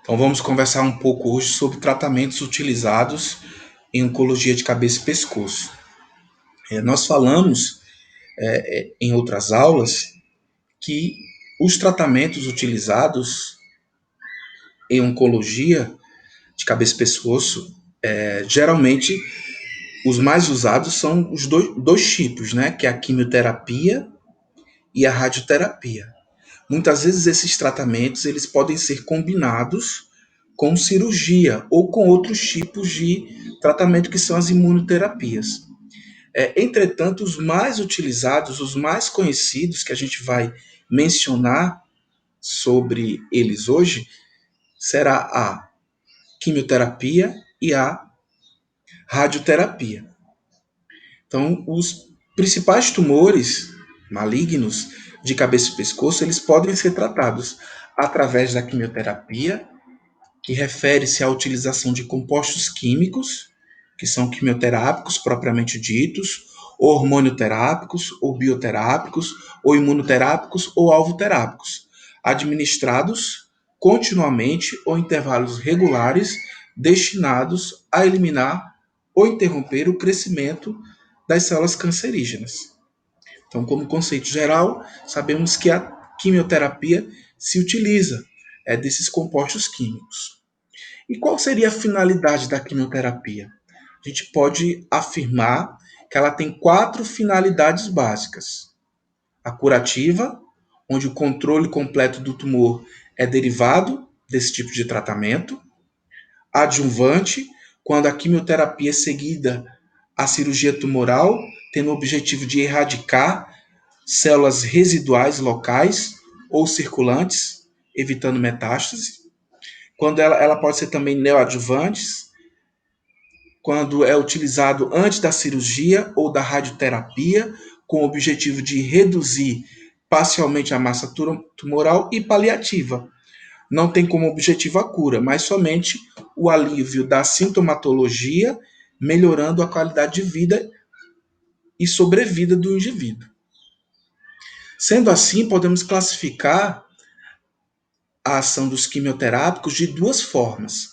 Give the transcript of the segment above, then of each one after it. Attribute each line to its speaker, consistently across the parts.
Speaker 1: Então vamos conversar um pouco hoje sobre tratamentos utilizados em oncologia de cabeça e pescoço. Nós falamos em outras aulas que os tratamentos utilizados em oncologia de cabeça e pescoço, geralmente os mais usados são os dois tipos, né? Que é a quimioterapia e a radioterapia. Muitas vezes esses tratamentos eles podem ser combinados com cirurgia ou com outros tipos de tratamento que são as imunoterapias. Entretanto, os mais utilizados, os mais conhecidos que a gente vai mencionar sobre eles hoje, será a quimioterapia e a radioterapia. Então, os principais tumores malignos de cabeça e pescoço, eles podem ser tratados através da quimioterapia, que refere-se à utilização de compostos químicos, que são quimioterápicos propriamente ditos, ou hormonioterápicos, ou bioterápicos, ou imunoterápicos, ou alvoterápicos, administrados continuamente ou em intervalos regulares, destinados a eliminar ou interromper o crescimento das células cancerígenas. Então, como conceito geral, sabemos que a quimioterapia se utiliza desses compostos químicos. E qual seria a finalidade da quimioterapia? A gente pode afirmar que ela tem quatro finalidades básicas: a curativa, onde o controle completo do tumor é derivado desse tipo de tratamento; a adjuvante, quando a quimioterapia é seguida à cirurgia tumoral, tendo o objetivo de erradicar células residuais locais ou circulantes, evitando metástase. Quando ela pode ser também neoadjuvante, quando é utilizado antes da cirurgia ou da radioterapia, com o objetivo de reduzir parcialmente a massa tumoral; e paliativa. Não tem como objetivo a cura, mas somente o alívio da sintomatologia, melhorando a qualidade de vida e sobrevida do indivíduo. Sendo assim, podemos classificar a ação dos quimioterápicos de duas formas.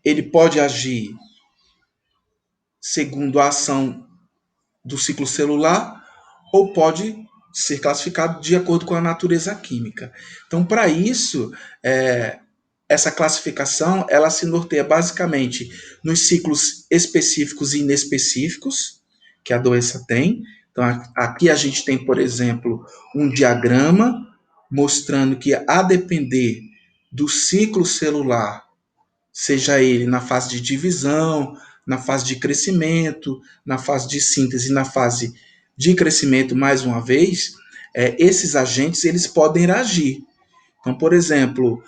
Speaker 1: Ele pode agir segundo a ação do ciclo celular ou pode ser classificado de acordo com a natureza química. Então, para isso, essa classificação ela se norteia basicamente nos ciclos específicos e inespecíficos que a doença tem. Então, aqui a gente tem, por exemplo, um diagrama mostrando que, a depender do ciclo celular, seja ele na fase de divisão, na fase de crescimento, na fase de síntese, na fase de crescimento, mais uma vez, esses agentes eles podem agir. Então, por exemplo,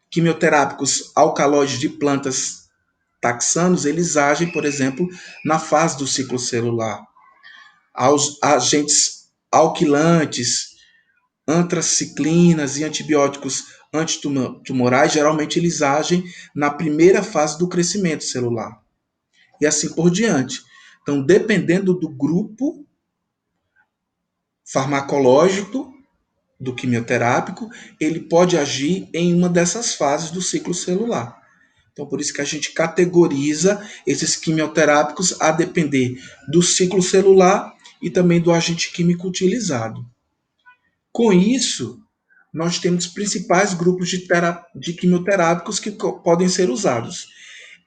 Speaker 1: quimioterápicos alcaloides de plantas taxanos, eles agem, por exemplo, na fase do ciclo celular. Aos agentes alquilantes, antraciclinas e antibióticos antitumorais, geralmente eles agem na primeira fase do crescimento celular. E assim por diante. Então, dependendo do grupo farmacológico do quimioterápico, ele pode agir em uma dessas fases do ciclo celular. Então, por isso que a gente categoriza esses quimioterápicos a depender do ciclo celular e também do agente químico utilizado. Com isso, nós temos principais grupos de quimioterápicos que podem ser usados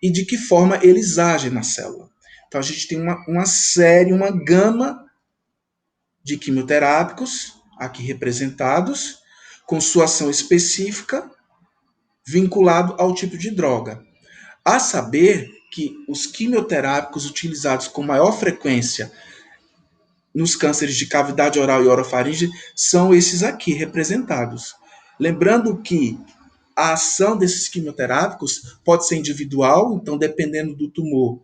Speaker 1: e de que forma eles agem na célula. Então, a gente tem uma série, uma gama de quimioterápicos aqui representados, com sua ação específica, vinculado ao tipo de droga. A saber que os quimioterápicos utilizados com maior frequência nos cânceres de cavidade oral e orofaringe são esses aqui representados. Lembrando que a ação desses quimioterápicos pode ser individual, então, dependendo do tumor,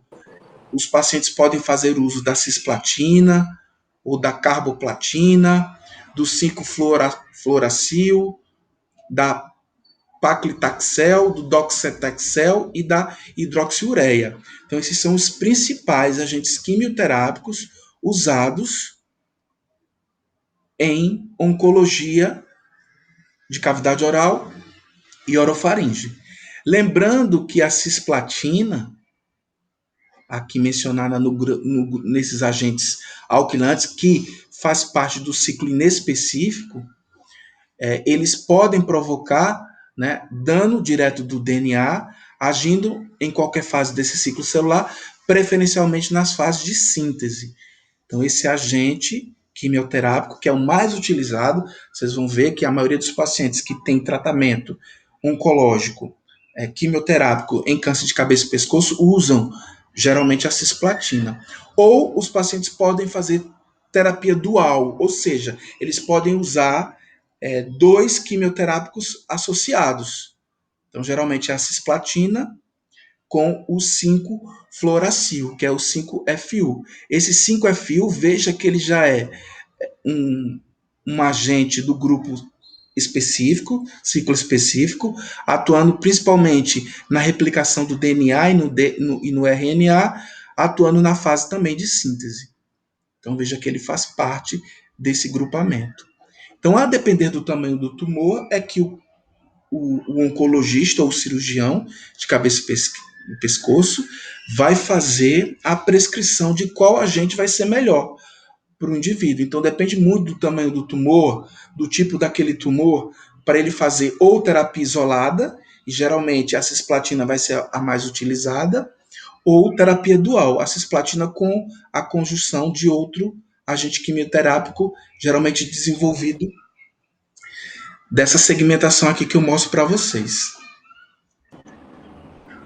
Speaker 1: os pacientes podem fazer uso da cisplatina ou da carboplatina, do 5-fluoracil, da paclitaxel, do doxetaxel e da hidroxiureia. Então, esses são os principais agentes quimioterápicos usados em oncologia de cavidade oral e orofaringe. Lembrando que a cisplatina, aqui mencionada nesses agentes alquilantes, que faz parte do ciclo inespecífico, eles podem provocar, né, dano direto do DNA, agindo em qualquer fase desse ciclo celular, preferencialmente nas fases de síntese. Então, esse agente quimioterápico, que é o mais utilizado, vocês vão ver que a maioria dos pacientes que tem tratamento oncológico, quimioterápico em câncer de cabeça e pescoço, usam geralmente a cisplatina. Ou os pacientes podem fazer terapia dual, ou seja, eles podem usar dois quimioterápicos associados. Então, geralmente é a cisplatina com o 5-fluoracil, que é o 5-FU. Esse 5-FU, veja que ele já é um agente do grupo específico, ciclo específico, atuando principalmente na replicação do DNA e no RNA, atuando na fase também de síntese. Então veja que ele faz parte desse grupamento. Então, a depender do tamanho do tumor, é que o oncologista ou o cirurgião de cabeça e pescoço vai fazer a prescrição de qual agente vai ser melhor para o indivíduo. Então, depende muito do tamanho do tumor, do tipo daquele tumor, para ele fazer ou terapia isolada, e geralmente a cisplatina vai ser a mais utilizada, ou terapia dual, a cisplatina com a conjunção de outro agente quimioterápico, geralmente desenvolvido dessa segmentação aqui que eu mostro para vocês.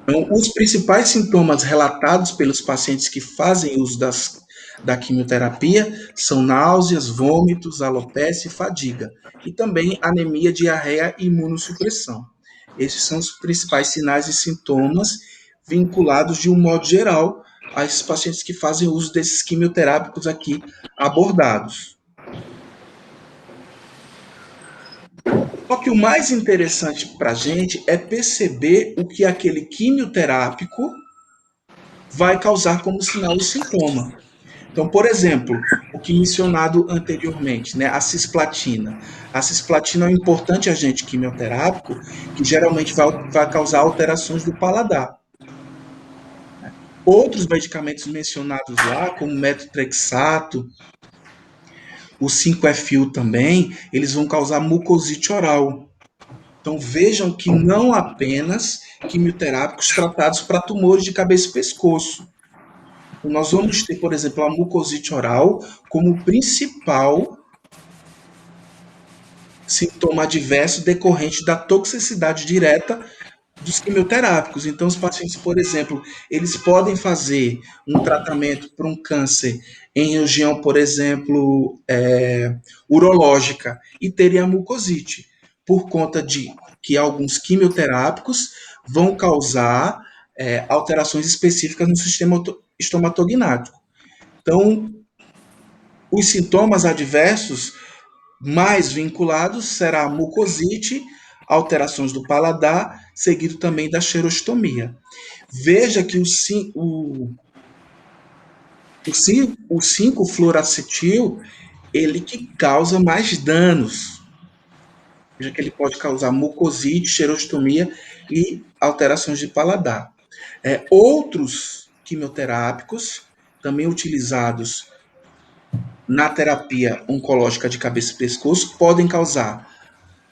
Speaker 1: Então, os principais sintomas relatados pelos pacientes que fazem uso da quimioterapia são náuseas, vômitos, alopecia e fadiga, e também anemia, diarreia e imunossupressão. Esses são os principais sinais e sintomas vinculados, de um modo geral, a esses pacientes que fazem uso desses quimioterápicos aqui abordados. Só que o mais interessante para a gente é perceber o que aquele quimioterápico vai causar como sinal e sintoma. Então, por exemplo, o que mencionado anteriormente, né, a cisplatina. A cisplatina é um importante agente quimioterápico que geralmente vai causar alterações do paladar. Outros medicamentos mencionados lá, como metotrexato, o 5-FU também, eles vão causar mucosite oral. Então vejam que não apenas quimioterápicos tratados para tumores de cabeça e pescoço. Então, nós vamos ter, por exemplo, a mucosite oral como principal sintoma adverso decorrente da toxicidade direta dos quimioterápicos. Então, os pacientes, por exemplo, eles podem fazer um tratamento para um câncer em região, por exemplo, urológica, e terem a mucosite, por conta de que alguns quimioterápicos vão causar alterações específicas no sistema estomatognático. Então, os sintomas adversos mais vinculados será a mucosite, alterações do paladar, seguido também da xerostomia. Veja que o 5-fluoracetil, ele que causa mais danos. Veja que ele pode causar mucosite, xerostomia e alterações de paladar. Outros quimioterápicos, também utilizados na terapia oncológica de cabeça e pescoço, podem causar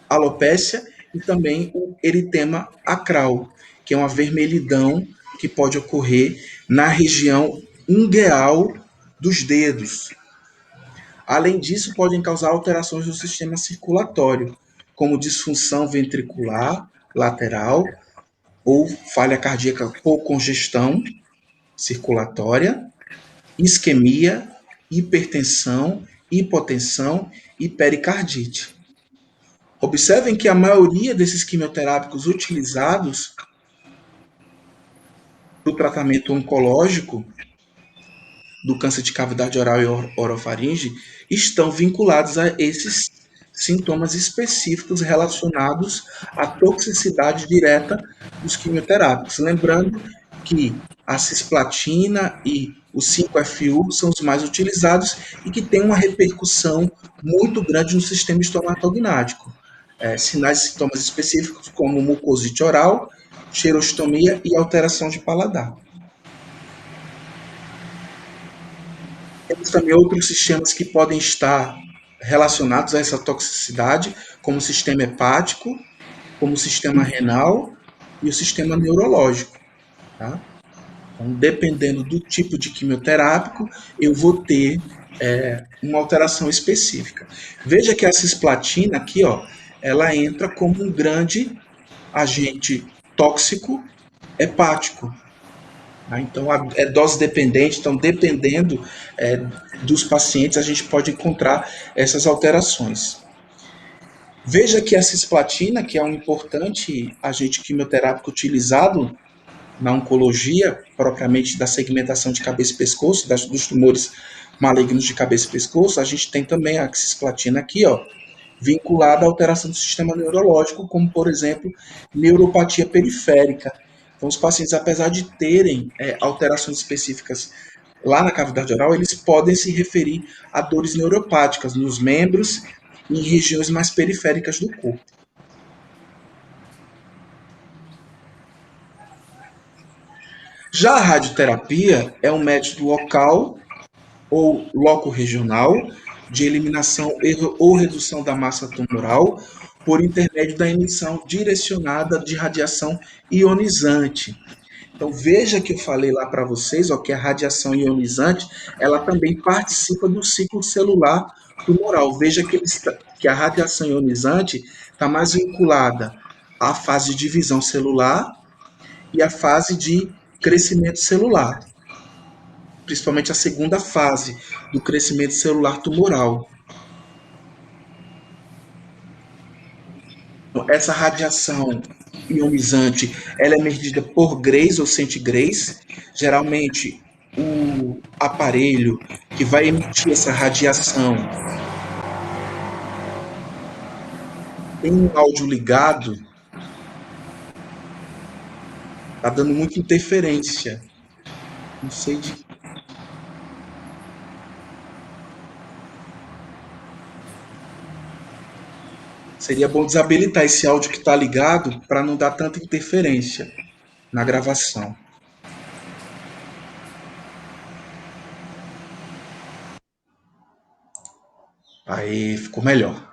Speaker 1: alopécia e também o eritema acral, que é uma vermelhidão que pode ocorrer na região ungueal dos dedos. Além disso, podem causar alterações do sistema circulatório, como disfunção ventricular lateral ou falha cardíaca por congestão circulatória, isquemia, hipertensão, hipotensão e pericardite. Observem que a maioria desses quimioterápicos utilizados para o tratamento oncológico do câncer de cavidade oral e orofaringe estão vinculados a esses sintomas específicos relacionados à toxicidade direta dos quimioterápicos. Lembrando que a cisplatina e o 5-FU são os mais utilizados e que têm uma repercussão muito grande no sistema estomatognático. sinais e sintomas específicos como mucosite oral, xerostomia e alteração de paladar. Temos também outros sistemas que podem estar relacionados a essa toxicidade, como o sistema hepático, como o sistema renal e o sistema neurológico. Tá? Então, dependendo do tipo de quimioterápico, eu vou ter uma alteração específica. Veja que a cisplatina aqui, ó, ela entra como um grande agente tóxico hepático. Tá? Então, é dose dependente. Então, dependendo é, dos pacientes, a gente pode encontrar essas alterações. Veja que a cisplatina, que é um importante agente quimioterápico utilizado na oncologia, propriamente da segmentação de cabeça e pescoço, dos tumores malignos de cabeça e pescoço, a gente tem também a cisplatina aqui, ó, vinculada à alteração do sistema neurológico, como, por exemplo, neuropatia periférica. Então, os pacientes, apesar de terem alterações específicas lá na cavidade oral, eles podem se referir a dores neuropáticas nos membros e em regiões mais periféricas do corpo. Já a radioterapia é um método local ou loco-regional de eliminação ou redução da massa tumoral por intermédio da emissão direcionada de radiação ionizante. Então veja que eu falei lá para vocês, ó, que a radiação ionizante ela também participa do ciclo celular tumoral. Veja que a radiação ionizante está mais vinculada à fase de divisão celular e à fase de crescimento celular, principalmente a segunda fase do crescimento celular tumoral. Essa radiação ionizante, ela é medida por grays ou centigrays. Geralmente, o aparelho que vai emitir essa radiação tem um áudio ligado, tá dando muita interferência. Não sei de. Seria bom desabilitar esse áudio que está ligado para não dar tanta interferência na gravação. Aí ficou melhor.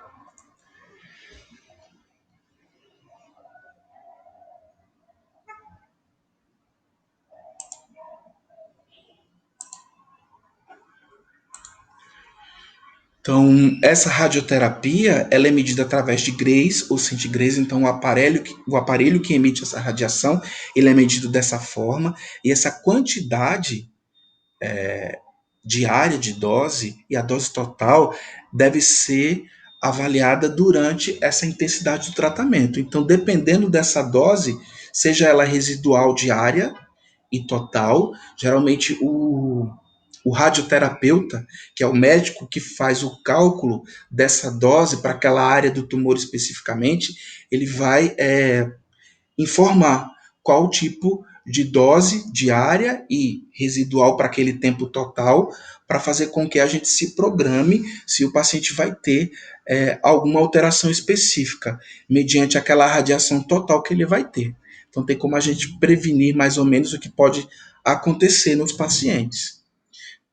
Speaker 1: Então, essa radioterapia, ela é medida através de grays ou centigrays, então o aparelho que emite essa radiação, ele é medido dessa forma, e essa quantidade diária de dose e a dose total deve ser avaliada durante essa intensidade do tratamento. Então, dependendo dessa dose, seja ela residual diária e total, geralmente o radioterapeuta, que é o médico que faz o cálculo dessa dose para aquela área do tumor especificamente, ele vai informar qual tipo de dose diária e residual para aquele tempo total, para fazer com que a gente se programe se o paciente vai ter alguma alteração específica, mediante aquela radiação total que ele vai ter. Então, tem como a gente prevenir mais ou menos o que pode acontecer nos pacientes.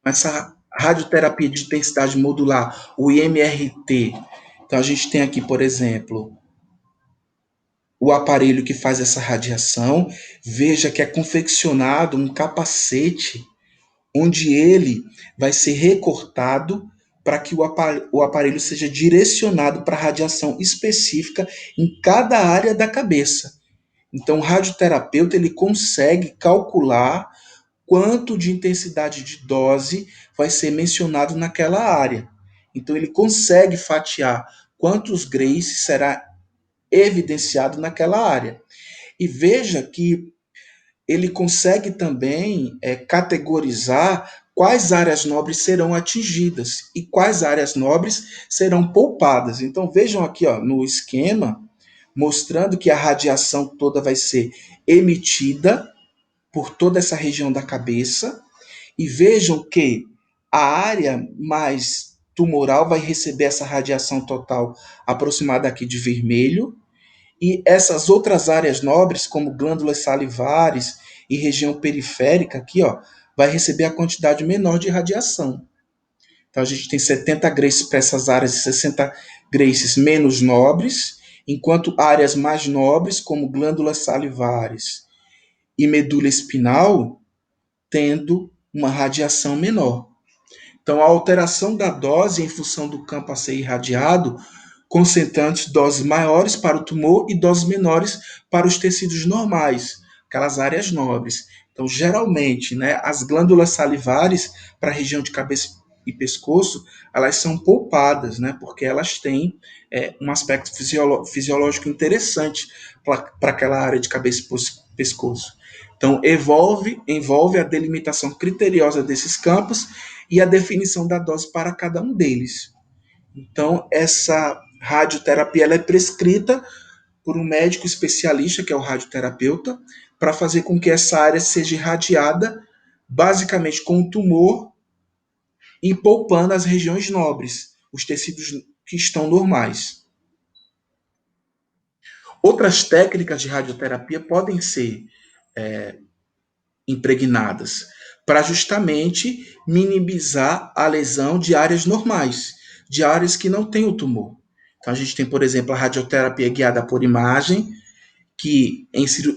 Speaker 1: Essa radioterapia de intensidade modular, o IMRT, então a gente tem aqui, por exemplo, o aparelho que faz essa radiação. Veja que é confeccionado um capacete onde ele vai ser recortado para que o aparelho seja direcionado para a radiação específica em cada área da cabeça. Então, o radioterapeuta ele consegue calcular quanto de intensidade de dose vai ser mencionado naquela área. Então, ele consegue fatiar quantos grays será evidenciado naquela área. E veja que ele consegue também categorizar quais áreas nobres serão atingidas e quais áreas nobres serão poupadas. Então vejam aqui ó, no esquema, mostrando que a radiação toda vai ser emitida por toda essa região da cabeça, e vejam que a área mais tumoral vai receber essa radiação total aproximada aqui de vermelho, e essas outras áreas nobres, como glândulas salivares e região periférica aqui, ó, vai receber a quantidade menor de radiação. Então a gente tem 70 graces para essas áreas e 60 graces menos nobres, enquanto áreas mais nobres, como glândulas salivares e medula espinal, tendo uma radiação menor. Então, a alteração da dose em função do campo a ser irradiado, concentrantes doses maiores para o tumor e doses menores para os tecidos normais, aquelas áreas nobres. Então, geralmente, né, as glândulas salivares para a região de cabeça e pescoço, elas são poupadas, né, porque elas têm um aspecto fisiológico interessante para aquela área de cabeça e pescoço. Então, envolve a delimitação criteriosa desses campos e a definição da dose para cada um deles. Então, essa radioterapia ela é prescrita por um médico especialista, que é o radioterapeuta, para fazer com que essa área seja irradiada basicamente com o tumor e poupando as regiões nobres, os tecidos que estão normais. Outras técnicas de radioterapia podem ser impregnadas para justamente minimizar a lesão de áreas normais, de áreas que não têm o tumor. Então a gente tem, por exemplo, a radioterapia guiada por imagem, que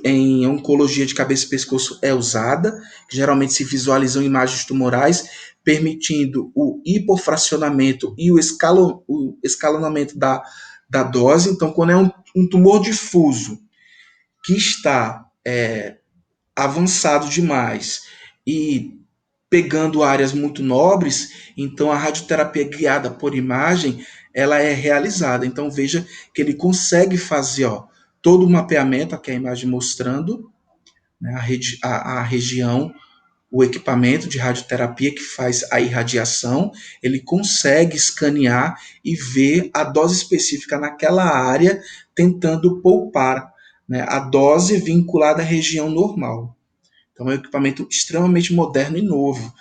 Speaker 1: em oncologia de cabeça e pescoço é usada, que geralmente se visualizam imagens tumorais, permitindo o hipofracionamento e o escalonamento da dose. Então, quando é um tumor difuso que está avançado demais e pegando áreas muito nobres, então a radioterapia guiada por imagem, ela é realizada. Então veja que ele consegue fazer, ó, todo o mapeamento, aqui a imagem mostrando, né, a região, o equipamento de radioterapia que faz a irradiação, ele consegue escanear e ver a dose específica naquela área, tentando poupar, né, a dose vinculada à região normal. Então é um equipamento extremamente moderno e novo.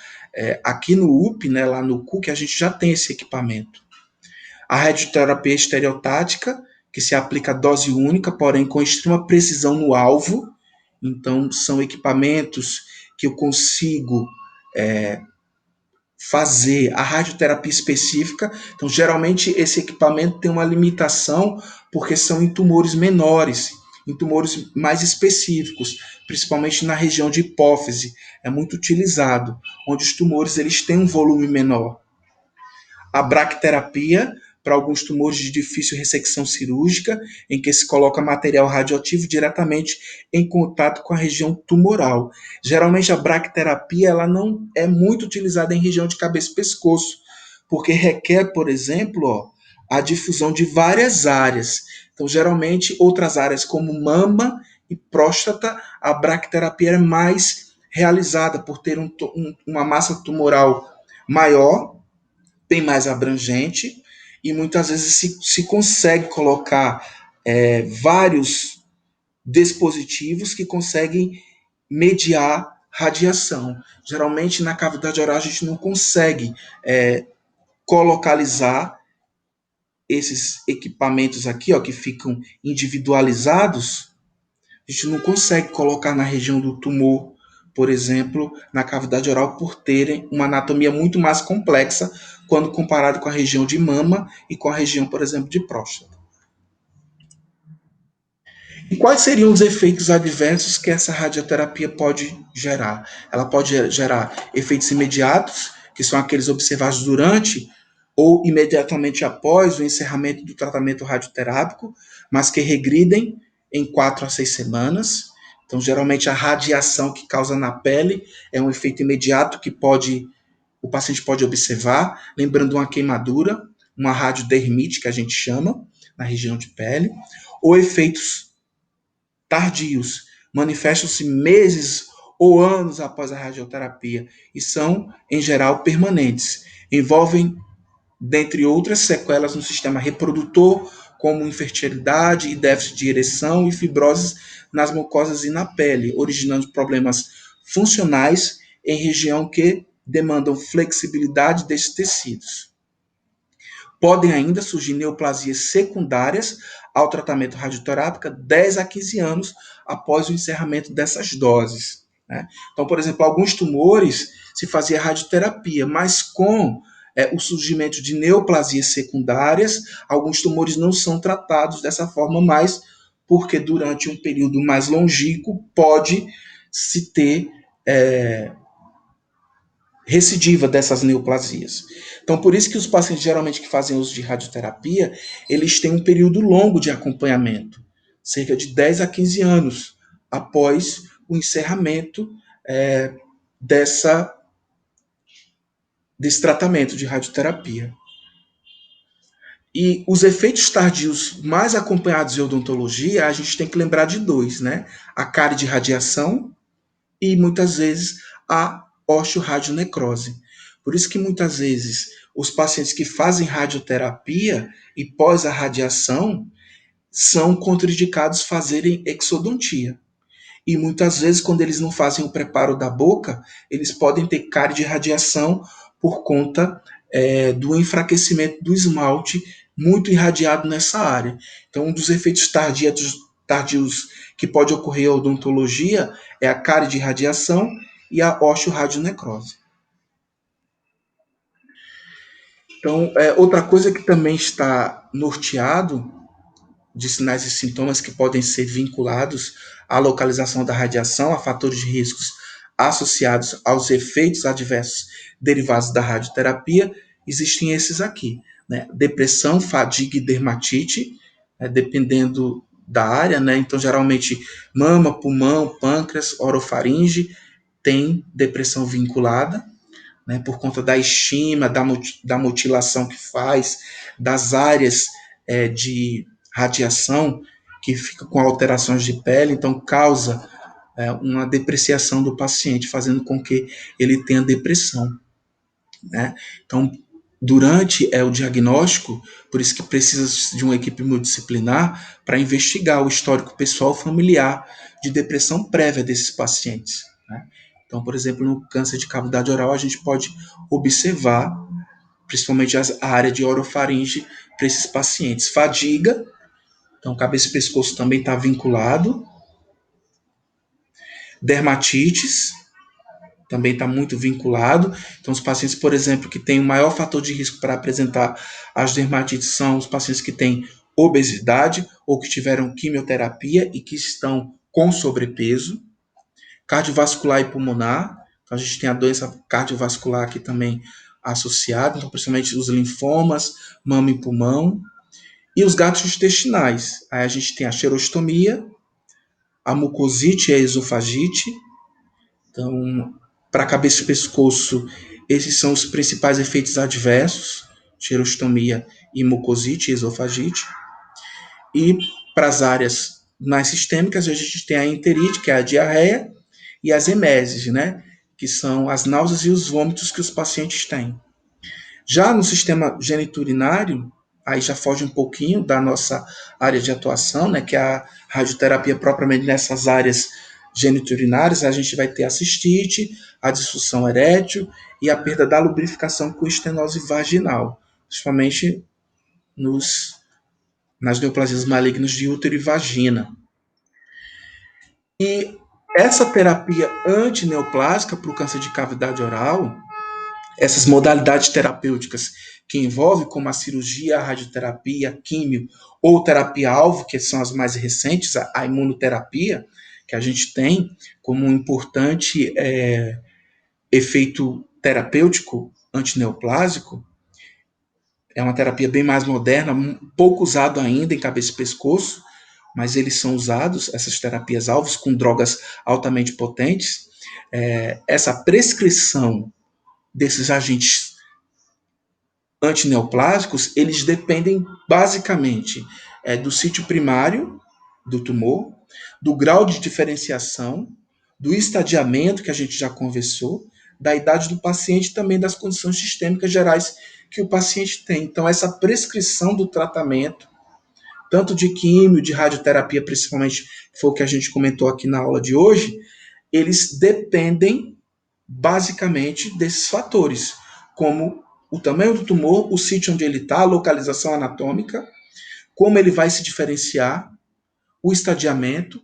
Speaker 1: Aqui no UP, né, lá no CUC, a gente já tem esse equipamento. A radioterapia estereotática, que se aplica a dose única, porém com extrema precisão no alvo. Então são equipamentos que eu consigo fazer a radioterapia específica. Então, geralmente, esse equipamento tem uma limitação porque são em tumores menores, em tumores mais específicos, principalmente na região de hipófise, é muito utilizado, onde os tumores eles têm um volume menor. A bracterapia, para alguns tumores de difícil ressecção cirúrgica, em que se coloca material radioativo diretamente em contato com a região tumoral. Geralmente a bracterapia ela não é muito utilizada em região de cabeça e pescoço, porque requer, por exemplo, ó, a difusão de várias áreas. Então, geralmente, outras áreas como mama e próstata, a bracterapia é mais realizada por ter uma massa tumoral maior, bem mais abrangente, e muitas vezes se consegue colocar vários dispositivos que conseguem mediar radiação. Geralmente na cavidade oral a gente não consegue colocalizar esses equipamentos aqui, ó, que ficam individualizados, a gente não consegue colocar na região do tumor, por exemplo, na cavidade oral, por terem uma anatomia muito mais complexa quando comparado com a região de mama e com a região, por exemplo, de próstata. E quais seriam os efeitos adversos que essa radioterapia pode gerar? Ela pode gerar efeitos imediatos, que são aqueles observados durante ou imediatamente após o encerramento do tratamento radioterápico, mas que regridem em 4 a 6 semanas. Então, geralmente, a radiação que causa na pele é um efeito imediato que o paciente pode observar, lembrando uma queimadura, uma radiodermite, que a gente chama, na região de pele, ou efeitos tardios, manifestam-se meses ou anos após a radioterapia e são, em geral, permanentes. Envolvem, dentre outras, sequelas no sistema reprodutor, como infertilidade e déficit de ereção e fibroses nas mucosas e na pele, originando problemas funcionais em região que demandam flexibilidade desses tecidos. podem ainda surgir neoplasias secundárias ao tratamento radioterápico 10 a 15 anos após o encerramento dessas doses. Né? Então, por exemplo, alguns tumores se fazia radioterapia, mas com o surgimento de neoplasias secundárias, alguns tumores não são tratados dessa forma mais, porque durante um período mais longínquo pode se ter recidiva dessas neoplasias. Então, por isso que os pacientes geralmente que fazem uso de radioterapia, eles têm um período longo de acompanhamento, cerca de 10 a 15 anos após o encerramento é, dessa, desse tratamento de radioterapia. E os efeitos tardios mais acompanhados em odontologia, a gente tem que lembrar de dois, né? A cárie de radiação e muitas vezes a osteoradionecrose. Por isso que muitas vezes os pacientes que fazem radioterapia e pós a radiação são contraindicados fazerem exodontia. E muitas vezes, quando eles não fazem o preparo da boca, eles podem ter cárie de radiação por conta do enfraquecimento do esmalte muito irradiado nessa área. Então, um dos efeitos tardios que pode ocorrer à odontologia é a cárie de radiação e a osteoradionecrose. Então, outra coisa que também está norteado de sinais e sintomas que podem ser vinculados à localização da radiação, a fatores de riscos associados aos efeitos adversos derivados da radioterapia, existem esses aqui, né? Depressão, fadiga e dermatite, dependendo da área, né? Então, geralmente, mama, pulmão, pâncreas, orofaringe tem depressão vinculada, né? Por conta da estima, da mutilação que faz, das áreas de radiação que fica com alterações de pele, então causa uma depreciação do paciente, fazendo com que ele tenha depressão. Né? Então, durante o diagnóstico, por isso que precisa de uma equipe multidisciplinar para investigar o histórico pessoal familiar de depressão prévia desses pacientes. Né? Então, por exemplo, no câncer de cavidade oral, a gente pode observar, principalmente a área de orofaringe para esses pacientes. Fadiga, então cabeça e pescoço também está vinculado. Dermatites, também está muito vinculado. Então, os pacientes, por exemplo, que têm o maior fator de risco para apresentar as dermatites são os pacientes que têm obesidade ou que tiveram quimioterapia e que estão com sobrepeso. Cardiovascular e pulmonar, então a gente tem a doença cardiovascular aqui também associada, então principalmente os linfomas, mama e pulmão. E os gastrointestinais, aí a gente tem a xerostomia, a mucosite e a esofagite. Então, para cabeça e pescoço, esses são os principais efeitos adversos, xerostomia e mucosite e esofagite. E para as áreas mais sistêmicas, a gente tem a enterite, que é a diarreia, e as emeses, né? Que são as náuseas e os vômitos que os pacientes têm. Já no sistema geniturinário, aí já foge um pouquinho da nossa área de atuação, né? Que é a radioterapia propriamente nessas áreas geniturinárias, a gente vai ter a cistite, a disfunção erétil e a perda da lubrificação com estenose vaginal, principalmente nas neoplasias malignas de útero e vagina. E essa terapia antineoplásica para o câncer de cavidade oral, essas modalidades terapêuticas que envolvem, como a cirurgia, a radioterapia, a químio ou terapia-alvo, que são as mais recentes, a imunoterapia, que a gente tem como um importante efeito terapêutico antineoplásico, é uma terapia bem mais moderna, pouco usado ainda em cabeça e pescoço, mas eles são usados, essas terapias-alvos, com drogas altamente potentes. Essa prescrição desses agentes antineoplásicos, eles dependem basicamente do sítio primário do tumor, do grau de diferenciação, do estadiamento, que a gente já conversou, da idade do paciente e também das condições sistêmicas gerais que o paciente tem. Então, essa prescrição do tratamento, tanto de químio, de radioterapia, principalmente, que foi o que a gente comentou aqui na aula de hoje, eles dependem basicamente desses fatores, como o tamanho do tumor, o sítio onde ele está, a localização anatômica, como ele vai se diferenciar, o estadiamento,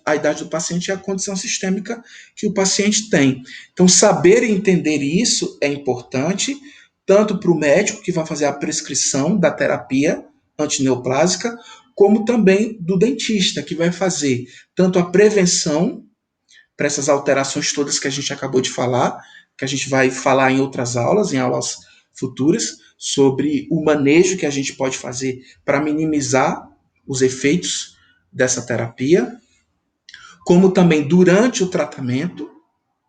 Speaker 1: a idade do paciente e a condição sistêmica que o paciente tem. Então, saber e entender isso é importante, tanto para o médico que vai fazer a prescrição da terapia antineoplásica, como também do dentista, que vai fazer tanto a prevenção para essas alterações todas que a gente acabou de falar, que a gente vai falar em outras aulas, em aulas futuras, sobre o manejo que a gente pode fazer para minimizar os efeitos dessa terapia, como também durante o tratamento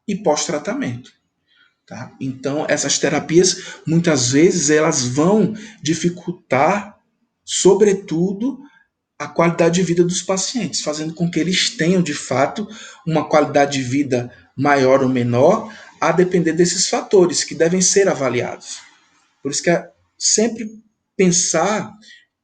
Speaker 1: e pós-tratamento. Tá? Então, essas terapias, muitas vezes, elas vão dificultar, sobretudo, a qualidade de vida dos pacientes, fazendo com que eles tenham, de fato, uma qualidade de vida maior ou menor, a depender desses fatores que devem ser avaliados. Por isso que é sempre pensar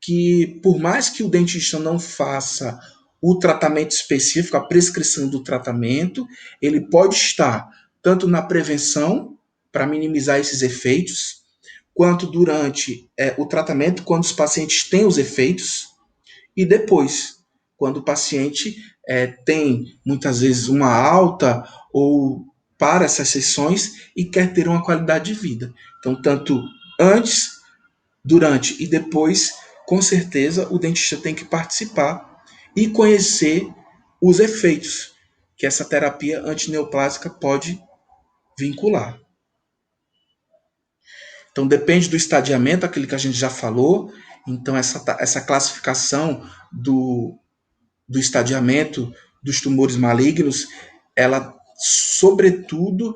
Speaker 1: que, por mais que o dentista não faça o tratamento específico, a prescrição do tratamento, ele pode estar tanto na prevenção, para minimizar esses efeitos, quanto durante o tratamento, quando os pacientes têm os efeitos, e depois, quando o paciente tem muitas vezes uma alta ou para essas sessões e quer ter uma qualidade de vida. Então, tanto antes, durante e depois, com certeza o dentista tem que participar e conhecer os efeitos que essa terapia antineoplásica pode vincular. Então depende do estadiamento, aquele que a gente já falou. Então essa classificação do estadiamento dos tumores malignos, ela sobretudo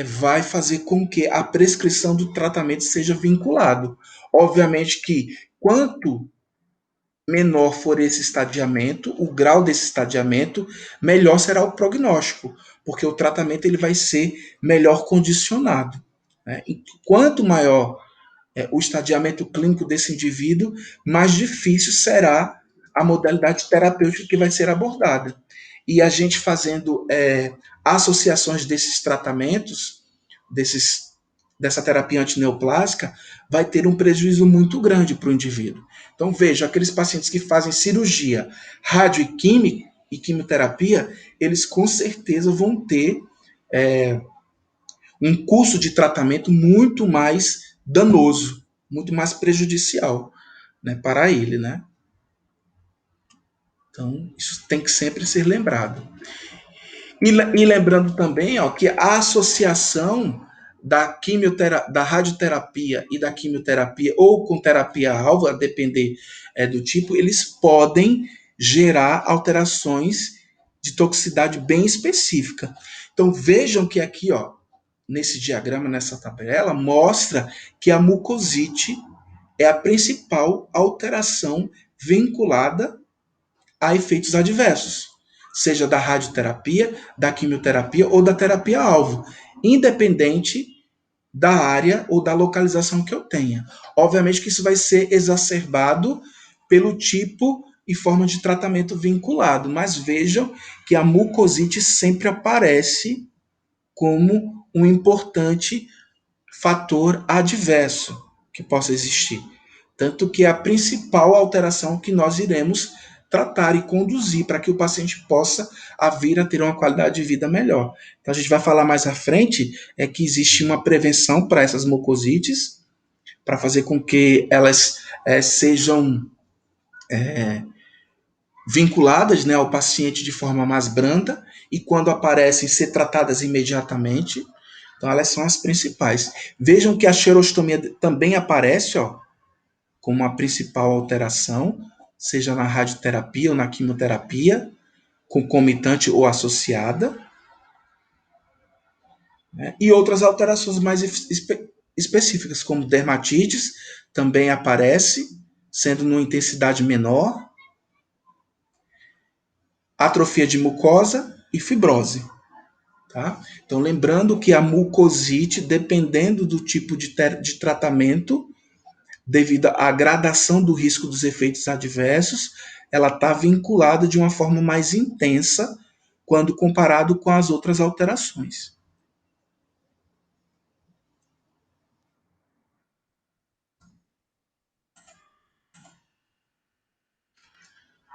Speaker 1: vai fazer com que a prescrição do tratamento seja vinculado. Obviamente que quanto menor for esse estadiamento, o grau desse estadiamento, melhor será o prognóstico, porque o tratamento ele vai ser melhor condicionado. Né? E quanto maior o estadiamento clínico desse indivíduo, mais difícil será a modalidade terapêutica que vai ser abordada. E a gente fazendo associações desses tratamentos, dessa terapia antineoplásica, vai ter um prejuízo muito grande para o indivíduo. Então, veja, aqueles pacientes que fazem cirurgia, rádio e quimioterapia, eles com certeza vão ter um curso de tratamento muito mais danoso, muito mais prejudicial, né, para ele, né? Então, isso tem que sempre ser lembrado. E lembrando também, ó, que a associação da radioterapia e da quimioterapia, ou com terapia-alvo, a depender do tipo, eles podem gerar alterações de toxicidade bem específica. Então, vejam que aqui, ó, nesse diagrama, nessa tabela, mostra que a mucosite é a principal alteração vinculada a efeitos adversos, seja da radioterapia, da quimioterapia ou da terapia-alvo, independente da área ou da localização que eu tenha. Obviamente que isso vai ser exacerbado pelo tipo e forma de tratamento vinculado, mas vejam que a mucosite sempre aparece como um importante fator adverso que possa existir. Tanto que é a principal alteração que nós iremos tratar e conduzir para que o paciente possa vir a ter uma qualidade de vida melhor. Então a gente vai falar mais à frente que existe uma prevenção para essas mucosites, para fazer com que elas sejam vinculadas, né, ao paciente de forma mais branda e quando aparecem ser tratadas imediatamente. Então elas são as principais. Vejam que a xerostomia também aparece, ó, como a principal alteração, seja na radioterapia ou na quimioterapia, concomitante ou associada, né? E outras alterações mais específicas, como dermatites, também aparece, sendo numa intensidade menor, atrofia de mucosa e fibrose. Tá? Então, lembrando que a mucosite, dependendo do tipo de tratamento, devido à gradação do risco dos efeitos adversos, ela está vinculada de uma forma mais intensa quando comparado com as outras alterações.